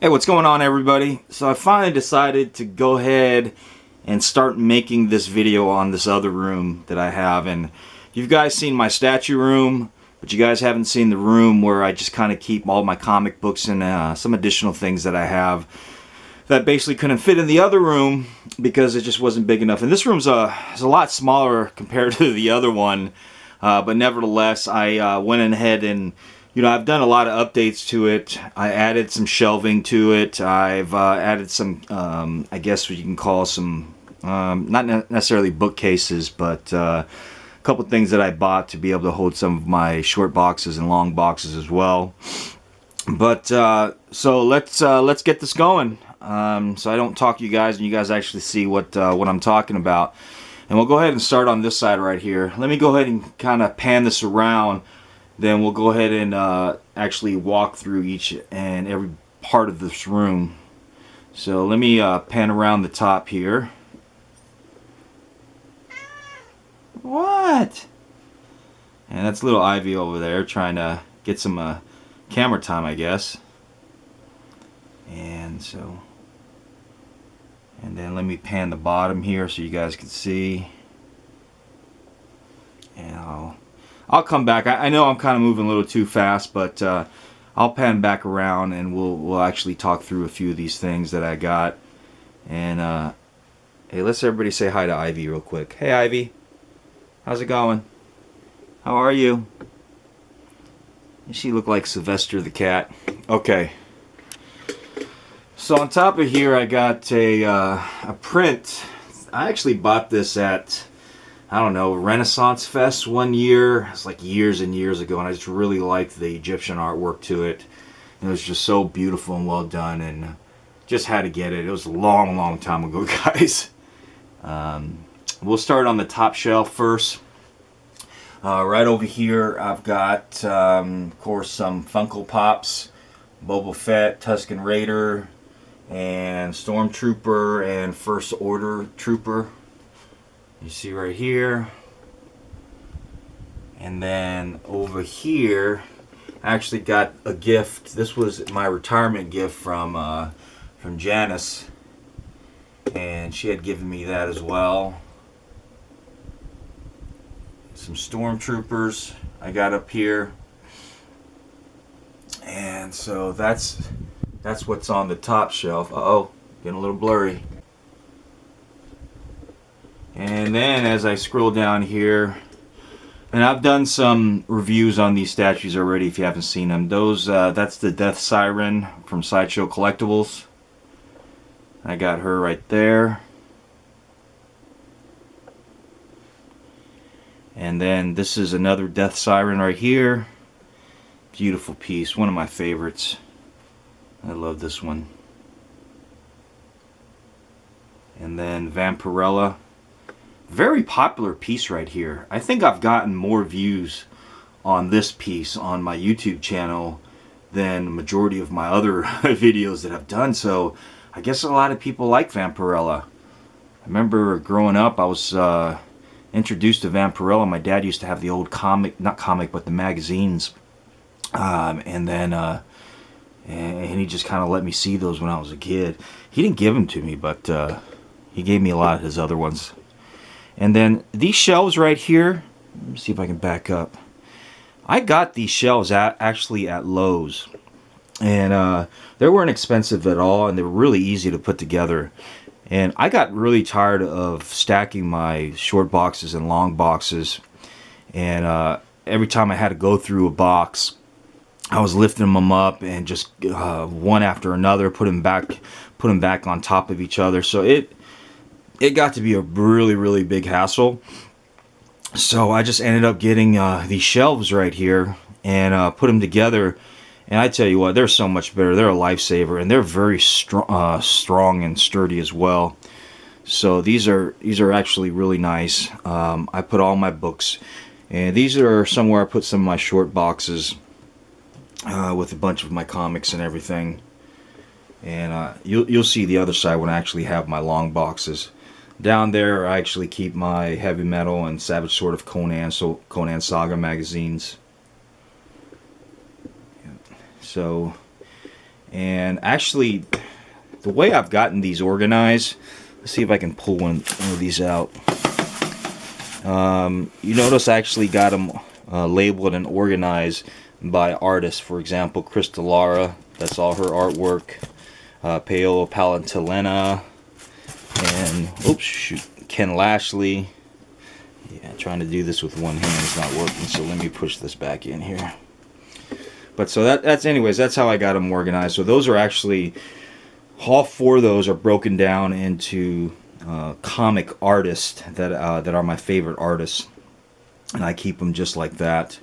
Hey, what's going on, everybody? So I finally decided to go ahead and start making this video on this other room that I have. And you've guys seen my statue room, but you guys haven't seen the room where I just kind of keep all my comic books and some additional things that I have that basically couldn't fit in the other room because it just wasn't big enough. And this room's is a lot smaller compared to the other one, but nevertheless, I went ahead and I've done a lot of updates to it. I added some shelving to it. I've added some, I guess what you can call some, not necessarily bookcases, but a couple things that I bought to be able to hold some of my short boxes and long boxes as well. But so let's get this going. So I don't talk to you guys, and you guys actually see what I'm talking about. And we'll go ahead and start on this side right here. Let me go ahead and kind of pan this around. Then we'll go ahead and actually walk through each and every part of this room. So let me pan around the top here. What? And that's little Ivy over there trying to get some camera time, I guess. And then let me pan the bottom here so you guys can see. And I'll come back. I know I'm kind of moving a little too fast, but I'll pan back around and we'll actually talk through a few of these things that I got. And hey, let's everybody say hi to Ivy real quick. Hey, Ivy. How's it going? How are you? She looked like Sylvester the cat. Okay. So on top of here, I got a print. I actually bought this at, I don't know, Renaissance Fest one year. It's like years and years ago, and I just really liked the Egyptian artwork to it. It was just so beautiful and well done, and just had to get it. It was a long, long time ago, guys. We'll start on the top shelf first. Right over here, I've got, of course, some Funko Pops, Boba Fett, Tusken Raider, and Stormtrooper, and First Order Trooper. You see right here. And then over here, I actually got a gift. This was my retirement gift from Janice, and she had given me that as well. Some Stormtroopers I got up here, and so that's what's on the top shelf. Uh-oh, getting a little blurry. And then as I scroll down here, and I've done some reviews on these statues already if you haven't seen them. That's the Death Siren from Sideshow Collectibles. I got her right there. And then this is another Death Siren right here. Beautiful piece, one of my favorites. I love this one. And then Vampirella. Very popular piece right here. I think I've gotten more views on this piece on my YouTube channel than the majority of my other videos that I've done. So I guess a lot of people like Vampirella. I remember growing up, I was introduced to Vampirella. My dad used to have the old not comic, but the magazines. And he just kind of let me see those when I was a kid. He didn't give them to me, but he gave me a lot of his other ones. And then these shelves right here, let me see if I can back up. I got these shelves actually at Lowe's. And they weren't expensive at all, and they were really easy to put together. And I got really tired of stacking my short boxes and long boxes. And every time I had to go through a box, I was lifting them up and just one after another, put them back on top of each other. So it got to be a really, really big hassle. So I just ended up getting these shelves right here and put them together. And I tell you what, they're so much better. They're a lifesaver, and they're very strong and sturdy as well. So these are actually really nice. I put all my books, and these are somewhere I put some of my short boxes with a bunch of my comics and everything. And you'll see the other side when I actually have my long boxes. Down there, I actually keep my Heavy Metal and Savage Sword of Conan, so Conan Saga magazines. So, And actually, the way I've gotten these organized, let's see if I can pull one of these out. You notice I actually got them labeled and organized by artists. For example, Krista Lara, that's all her artwork. Paolo Palantalena, and oops, shoot, Ken Lashley. Yeah, trying to do this with one hand is not working, so let me push this back in here. But so that's anyways, that's how I got them organized. So those are actually, all 4 of those are broken down into comic artists that are my favorite artists, and I keep them just like that.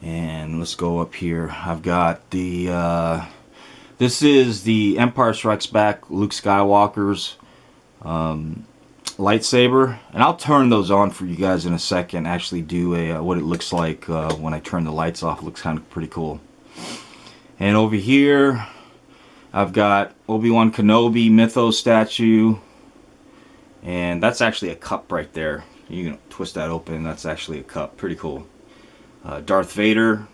And let's go up here. I've got the this is the Empire Strikes Back Luke Skywalker's lightsaber, and I'll turn those on for you guys in a second. Actually do a what it looks like when I turn the lights off. It looks kind of pretty cool. And over here I've got Obi-Wan Kenobi Mythos statue, and that's actually a cup right there. You can twist that open, that's actually a cup. Pretty cool. Darth Vader.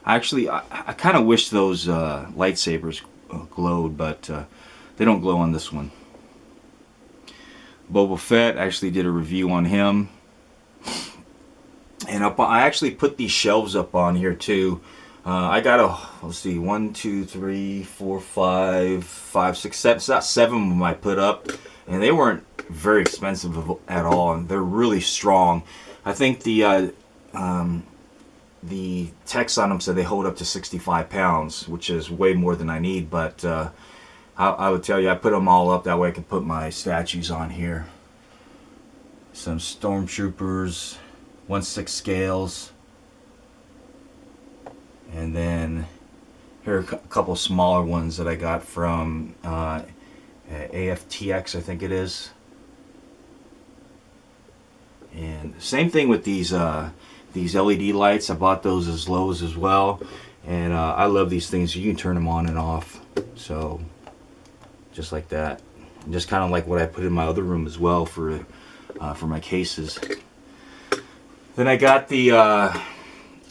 I kind of wish those lightsabers glowed, but they don't glow on this one. Boba Fett, actually did a review on him. And I actually put these shelves up on here too. I got let's see, 1, 2, 3, 4, 5, 6, 7. It's not 7 of them I put up, and they weren't very expensive at all, and they're really strong. I think the text on them said they hold up to 65 pounds, which is way more than I need, but I would tell you, I put them all up that way I can put my statues on here. Some stormtroopers, 1/6 scales, and then here are a couple smaller ones that I got from AFTX, I think it is. And same thing with these LED lights. I bought those as Lowe's as well, and I love these things. You can turn them on and off, so just like that. And just kind of like what I put in my other room as well for my cases. Then I got the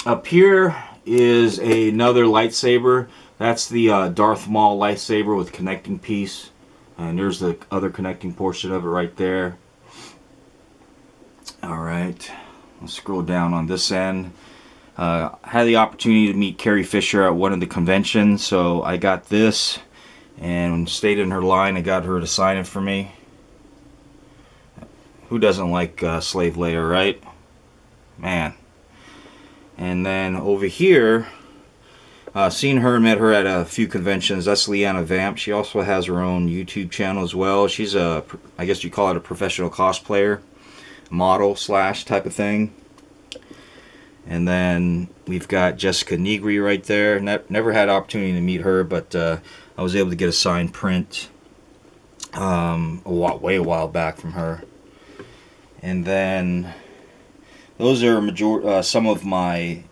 up here is another lightsaber. That's the Darth Maul lightsaber with connecting piece, and there's the other connecting portion of it right there. Alright, let's scroll down on this end. I had the opportunity to meet Carrie Fisher at one of the conventions, so I got this and stayed in her line and got her to sign it for me. Who doesn't like Slave Leia, right? Man. And then over here, seen her, met her at a few conventions. That's Leanna Vamp. She also has her own YouTube channel as well. She's I guess you call it a professional cosplayer, model slash type of thing. And then we've got Jessica Nigri right there. Never had opportunity to meet her, but I was able to get a signed print way a while back from her. And then those are some of my,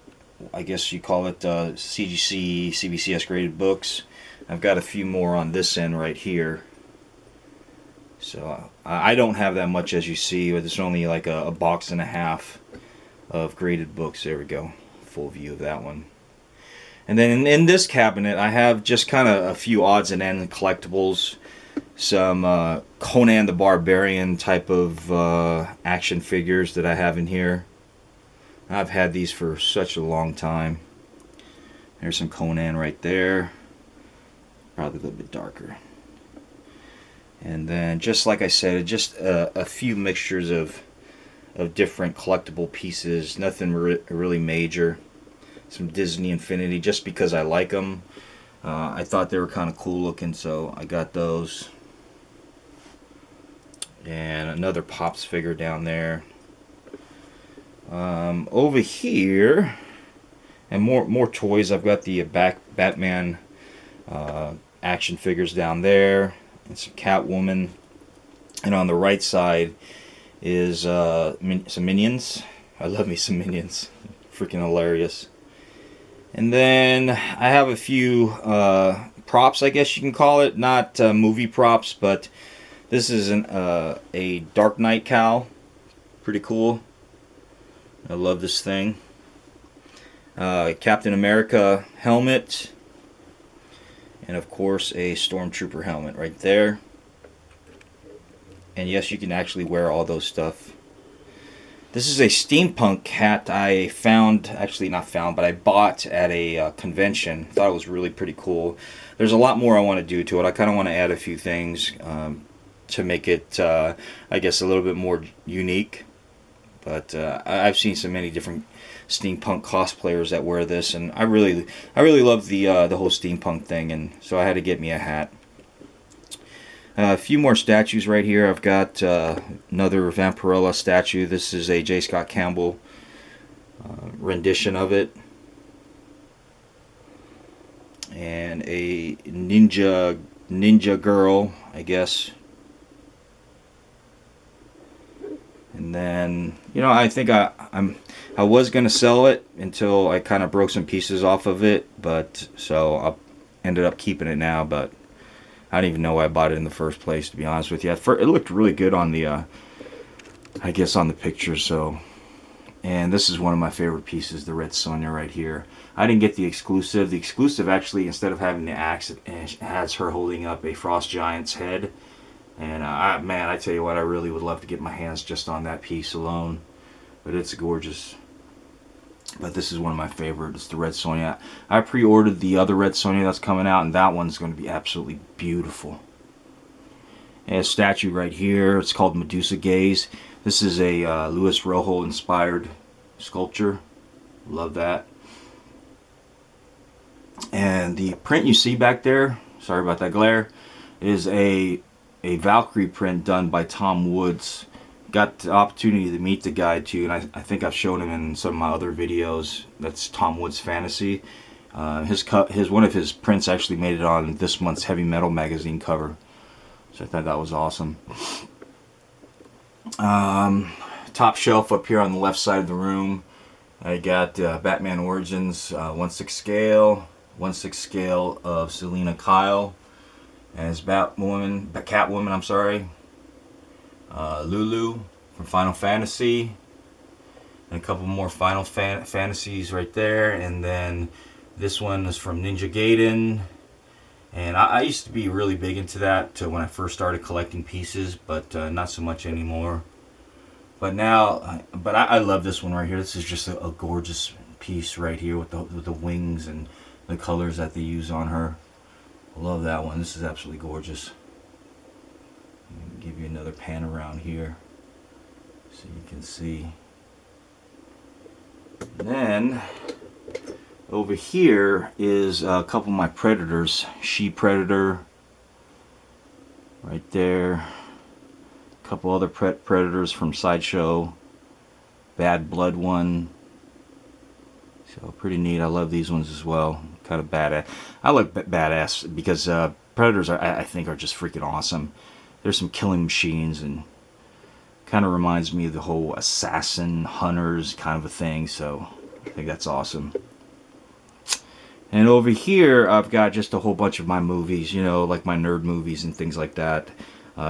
I guess you call it CGC, CBCS graded books. I've got a few more on this end right here. So I don't have that much, as you see, but it's only like a box and a half of graded books. There we go, full view of that one. And then in this cabinet I have just kind of a few odds and ends collectibles. Some Conan the Barbarian type of action figures that I have in here. I've had these for such a long time. There's some Conan right there, probably a little bit darker. And then, just like I said, just a few mixtures of different collectible pieces. Nothing really major. Some Disney Infinity, just because I like them. I thought they were kind of cool looking, so I got those. And another Pops figure down there. Over here, and more toys. I've got the Batman action figures down there, and some Catwoman. And on the right side is some Minions. I love me some Minions. Freaking hilarious. And then I have a few props, I guess you can call it. Not movie props, but this is a Dark Knight cowl. Pretty cool. I love this thing. Captain America helmet. And of course a stormtrooper helmet right there. And yes, you can actually wear all those stuff. This is a steampunk hat I found, actually not found, but I bought at a convention. Thought it was really pretty cool. There's a lot more I want to do to it. I kind of want to add a few things to make it, I guess, a little bit more unique. But I've seen so many different steampunk cosplayers that wear this, and I really love the whole steampunk thing, and so I had to get me a hat. A few more statues right here. I've got another Vampirella statue. This is a J. Scott Campbell rendition of it. And a ninja girl, I guess. And then, you know, I think I was gonna sell it until I kind of broke some pieces off of it, but so I ended up keeping it now. But I don't even know why I bought it in the first place, to be honest with you. It looked really good on the, I guess, on the picture. So, and this is one of my favorite pieces, the Red Sonja right here. I didn't get the exclusive. The exclusive actually, instead of having the axe, it has her holding up a frost giant's head. And man, I tell you what, I really would love to get my hands just on that piece alone. But it's gorgeous. But this is one of my favorites. It's the Red Sonja. I pre-ordered the other Red Sonja that's coming out, and that one's going to be absolutely beautiful. And a statue right here. It's called Medusa Gaze. This is a Louis Rojo inspired sculpture. Love that. And the print you see back there, sorry about that glare, is a Valkyrie print done by Tom Woods. Got the opportunity to meet the guy too, and I think I've shown him in some of my other videos. That's Tom Woods Fantasy. One of his prints actually made it on this month's Heavy Metal magazine cover, so I thought that was awesome. Top shelf up here on the left side of the room, I got Batman Origins 1/6 scale, 1/6 scale of Selena Kyle as Catwoman. I'm sorry. Lulu from Final Fantasy, and a couple more Final Fantasies right there, and then this one is from Ninja Gaiden, and I used to be really big into that when I first started collecting pieces, but not so much anymore. But now, I love this one right here. This is just a gorgeous piece right here with the wings and the colors that they use on her. I love that one. This is absolutely gorgeous. Give you another pan around here so you can see. And then over here is a couple of my Predators. She Predator right there. A couple other Predators from Sideshow. Bad Blood one. So pretty neat. I love these ones as well. Kind of badass. I like badass because Predators I think are just freaking awesome. There's some killing machines, and kind of reminds me of the whole assassin hunters kind of a thing, so I think that's awesome. And over here I've got just a whole bunch of my movies, you know, like my nerd movies and things like that.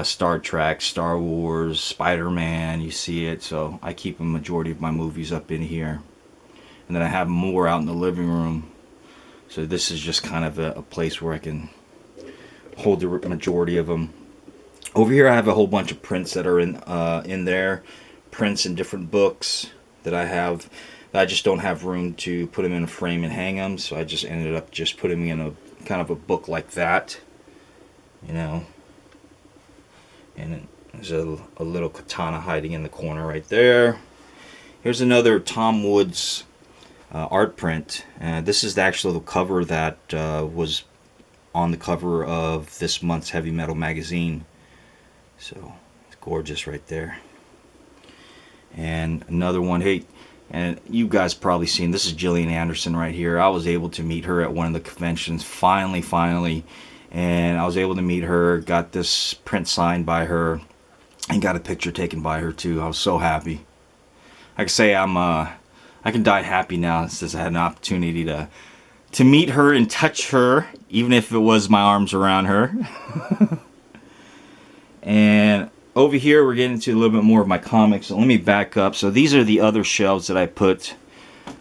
Star Trek, Star Wars, Spider-Man, you see it, so I keep a majority of my movies up in here. And then I have more out in the living room, so this is just kind of a place where I can hold the majority of them. Over here I have a whole bunch of prints that are in there. Prints in different books that I have. I just don't have room to put them in a frame and hang them, so I just ended up just putting them in a kind of a book like that. You know. And there's a little katana hiding in the corner right there. Here's another Tom Woods art print. This is actually the cover that was on the cover of this month's Heavy Metal magazine. So it's gorgeous right there. And another one, hey, and you guys probably seen, this is Gillian Anderson right here. I was able to meet her at one of the conventions, finally, and I was able to meet her, got this print signed by her, and got a picture taken by her too. I was so happy. I can say I can die happy now since I had an opportunity to meet her and touch her, even if it was my arms around her. And over here we're getting into a little bit more of my comics. So let me back up. So these are the other shelves that I put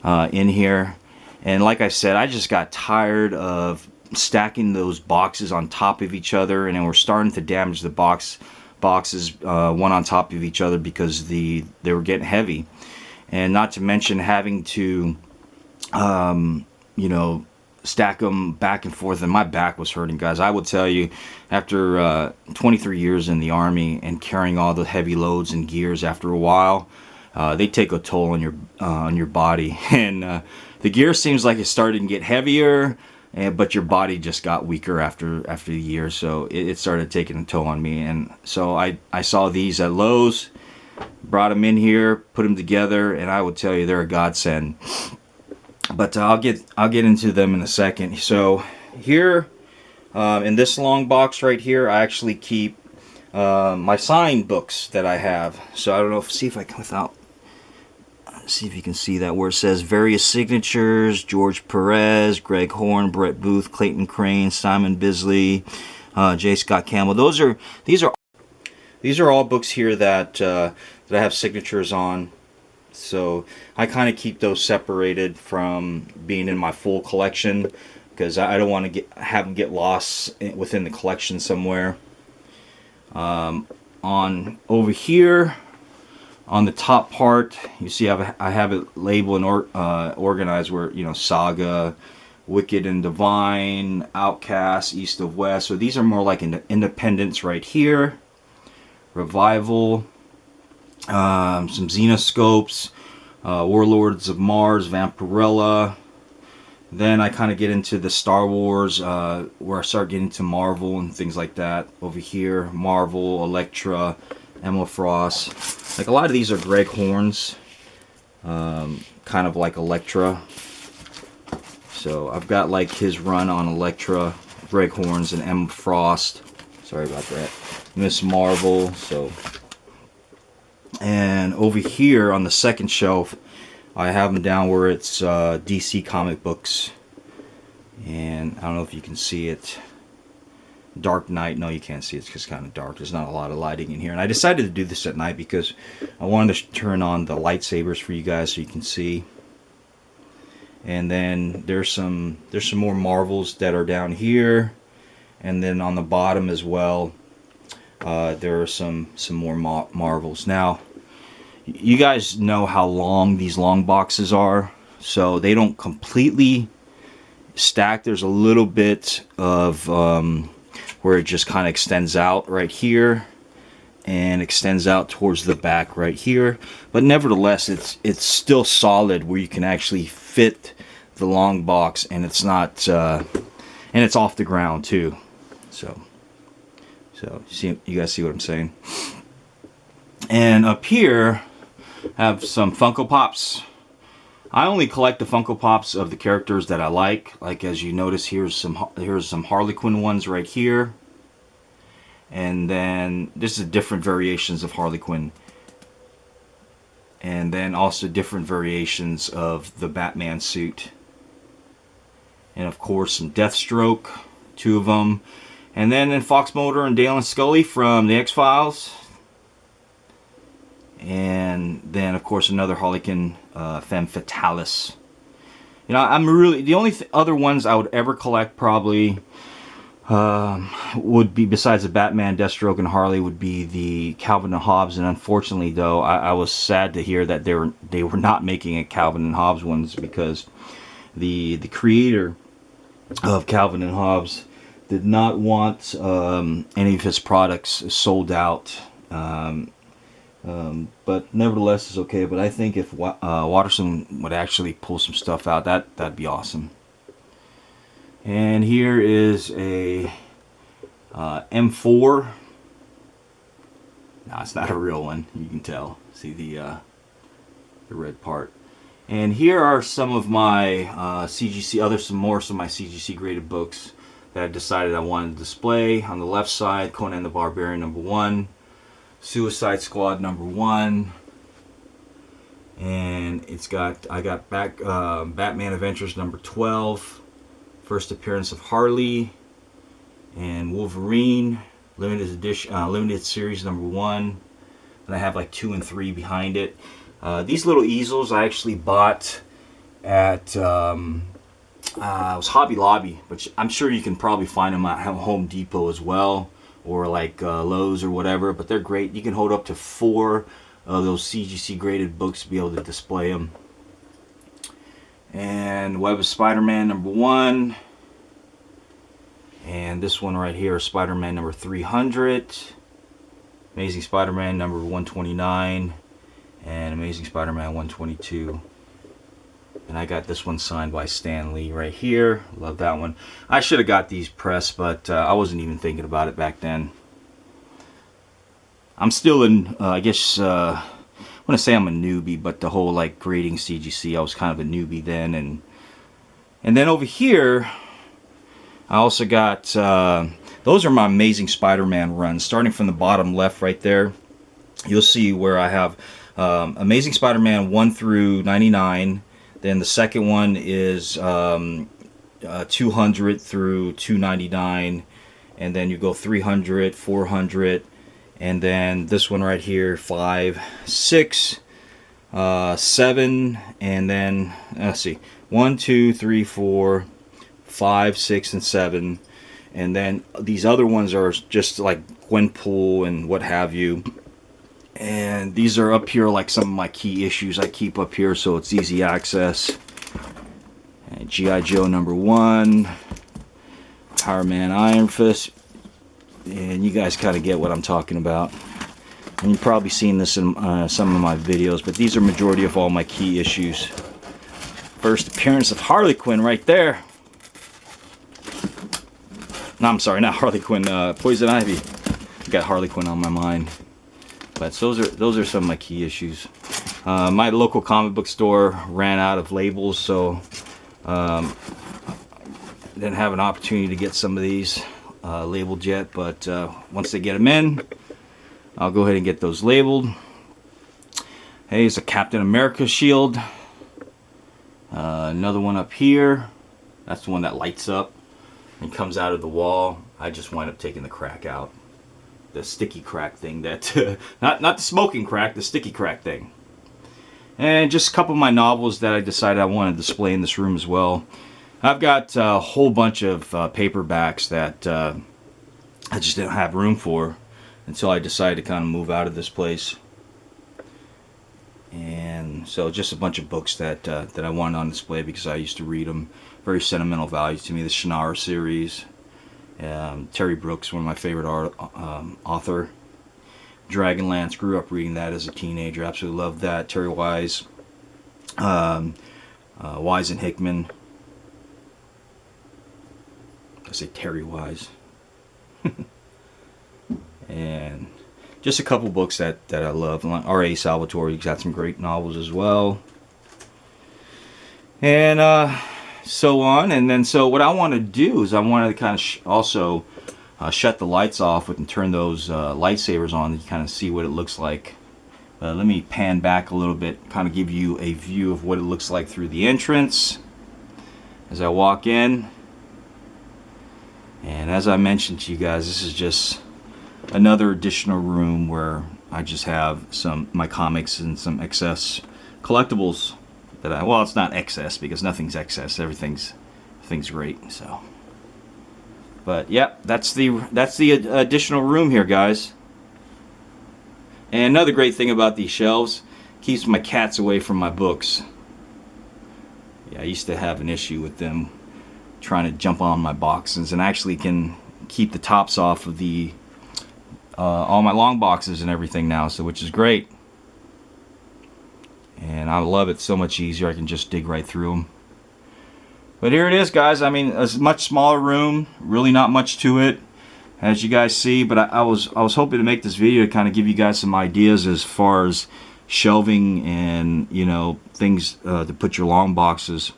in here. And like I said, I just got tired of stacking those boxes on top of each other, and then we're starting to damage the boxes one on top of each other because they were getting heavy. And not to mention having to you know, stack them back and forth, and my back was hurting, guys. I will tell you, after 23 years in the Army and carrying all the heavy loads and gears, after a while they take a toll on your body. And the gear seems like it started to get heavier, but your body just got weaker after the year, so it started taking a toll on me. And so I saw these at Lowe's, brought them in here, put them together, and I would tell you they're a godsend. But I'll get into them in a second. So here in this long box right here, I actually keep my signed books that I have. So I don't know, see if I can see if you can see that where it says various signatures: George Perez, Greg Horn, Brett Booth, Clayton Crane, Simon Bisley, J. Scott Campbell. These are all books here that I have signatures on. So I kind of keep those separated from being in my full collection, because I don't want to have them get lost within the collection somewhere. On over here on the top part, you see I have it labeled and organized where, you know, Saga, Wicked and Divine, Outcast, East of West. So these are more like independents right here. Revival, some Xenoscopes, Warlords of Mars, Vampirella. Then I kind of get into the Star Wars, where I start getting to Marvel and things like that. Over here, Marvel, Elektra, Emma Frost. Like a lot of these are Greg Horns, kind of like Elektra. So I've got like his run on Elektra, Greg Horns, and Emma Frost. Sorry about that. Miss Marvel. So, and over here on the second shelf, I have them down where it's DC comic books, and I don't know if you can see it. Dark Knight. No, you can't see it. It's just kind of dark. There's not a lot of lighting in here, and I decided to do this at night because I wanted to turn on the lightsabers for you guys so you can see. And then there's some more Marvels that are down here, and then on the bottom as well, there are some more Marvels. Now, you guys know how long these long boxes are, so they don't completely stack. There's a little bit of where it just kind of extends out right here and extends out towards the back right here, but nevertheless it's still solid where you can actually fit the long box, and it's not and it's off the ground too. So you guys see what I'm saying? And up here have some Funko Pops. I only collect the Funko Pops of the characters that I like. Like, as you notice, here's some Harley Quinn ones right here, and then this is different variations of Harley Quinn, and then also different variations of the Batman suit, and of course some Deathstroke, 2 of them, and then Fox Mulder and Dale and Scully from the X-Files. And then, of course, another Harley Quinn, Femme Fatales. You know, I'm really, the only other ones I would ever collect probably would be, besides the Batman, Deathstroke, and Harley, would be the Calvin and Hobbes. And unfortunately, though, I was sad to hear that they were not making a Calvin and Hobbes ones, because the creator of Calvin and Hobbes did not want any of his products sold out. But nevertheless, it's okay. But I think if Watterson would actually pull some stuff out, that'd be awesome. And here is a M4. No, it's not a real one. You can tell. See the red part. And here are some of my CGC, some more of my CGC graded books that I decided I wanted to display. On the left side, Conan the Barbarian #1. Suicide Squad #1, and I got Batman Adventures #12, first appearance of Harley, and Wolverine limited edition, limited series #1, and I have like 2 and 3 behind it. These little easels I actually bought at it was Hobby Lobby, but I'm sure you can probably find them at Home Depot as well, or like Lowe's or whatever. But they're great. You can hold up to 4 of those CGC graded books to be able to display them. And Web of Spider-Man #1, and this one right here, Spider-Man #300, Amazing Spider-Man #129, and Amazing Spider-Man 122. And I got this one signed by Stan Lee right here. Love that one. I should have got these pressed, but I wasn't even thinking about it back then. I'm still in, I guess, I want to say I'm a newbie, but the whole like grading CGC, I was kind of a newbie then. And then over here, I also got, those are my Amazing Spider-Man runs. Starting from the bottom left right there, you'll see where I have Amazing Spider-Man 1 through 99. Then the second one is 200 through 299, and then you go 300, 400, and then this one right here, 5, 6, 7, and then let's see, 1, 2, 3, 4, 5, 6, and 7, and then these other ones are just like Gwenpool and what have you. And these are up here, like some of my key issues I keep up here, so it's easy access. And G.I. Joe #1, Power Man Iron Fist, and you guys kind of get what I'm talking about. And you've probably seen this in some of my videos, but these are majority of all my key issues. First appearance of Harley Quinn right there. No, I'm sorry, not Harley Quinn, Poison Ivy. I got Harley Quinn on my mind. But those are some of my key issues. My local comic book store ran out of labels, so didn't have an opportunity to get some of these labeled yet. But once they get them in, I'll go ahead and get those labeled. Hey, it's a Captain America shield. Another one up here. That's the one that lights up and comes out of the wall. I just wind up taking the crack out. The sticky crack thing that not the smoking crack, the sticky crack thing. And just a couple of my novels that I decided I wanted to display in this room as well. I've got a whole bunch of paperbacks that I just didn't have room for until I decided to kind of move out of this place. And so just a bunch of books that I wanted on display because I used to read them. Very sentimental value to me. The Shannara series. Terry Brooks, one of my favorite author. Dragonlance, grew up reading that as a teenager. Absolutely loved that. Terry Wise, Wise and Hickman. I say Terry Wise. And just a couple books that I love. R.A. Salvatore, he's got some great novels as well. And so on. And then so what I want to do is I want to kind of also shut the lights off and turn those lightsabers on and kind of see what it looks like. Let me pan back a little bit, kind of give you a view of what it looks like through the entrance as I walk in. And as I mentioned to you guys, this is just another additional room where I just have my comics and some excess collectibles that well, it's not excess because nothing's excess. Everything's great. So, but yeah, that's the additional room here, guys. And another great thing about these shelves, keeps my cats away from my books. Yeah, I used to have an issue with them trying to jump on my boxes, and actually can keep the tops off of the all my long boxes and everything now, so which is great. And I love it so much easier. I can just dig right through them. But here it is, guys. I mean, a much smaller room, really not much to it, as you guys see. But I was hoping to make this video to kind of give you guys some ideas as far as shelving and, you know, things to put your long boxes.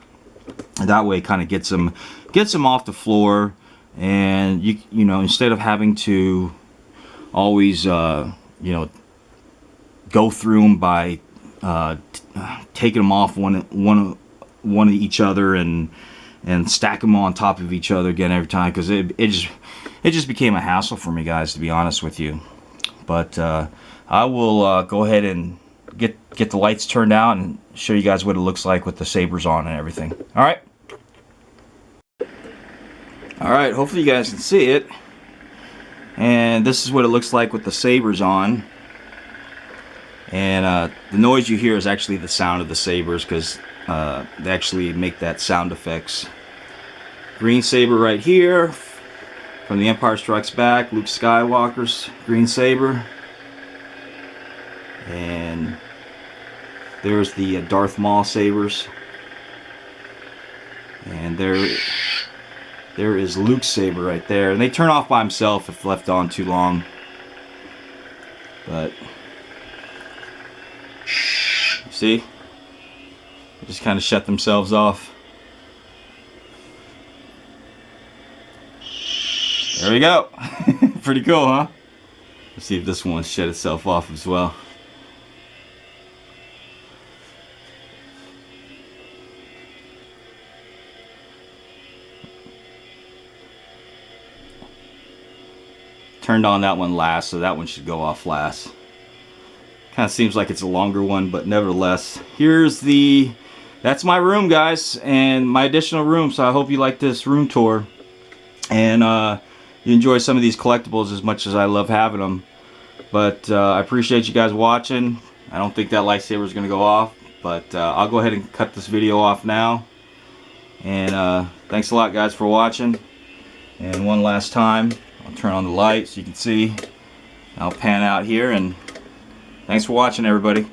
And that way, kind of gets them off the floor, and you know, instead of having to always you know, go through them by taking them off one of each other and stack them on top of each other again every time, because it just became a hassle for me, guys, to be honest with you. But I will go ahead and get the lights turned out and show you guys what it looks like with the sabers on and everything. All right. Alright, hopefully you guys can see it. And this is what it looks like with the sabers on. And the noise you hear is actually the sound of the sabers, because they actually make that sound effects. Green saber right here from The Empire Strikes Back, Luke Skywalker's green saber. And there's the Darth Maul sabers. And there is Luke's saber right there. And they turn off by himself if left on too long. But see? They just kind of shut themselves off. There we go. Pretty cool, huh? Let's see if this one shut itself off as well. Turned on that one last, so that one should go off last. Kind of seems like it's a longer one, but nevertheless, that's my room, guys, and my additional room. So I hope you like this room tour, and you enjoy some of these collectibles as much as I love having them. But I appreciate you guys watching. I don't think that lightsaber is going to go off, but I'll go ahead and cut this video off now. And thanks a lot, guys, for watching. And one last time, I'll turn on the light so you can see. I'll pan out here, and thanks for watching, everybody.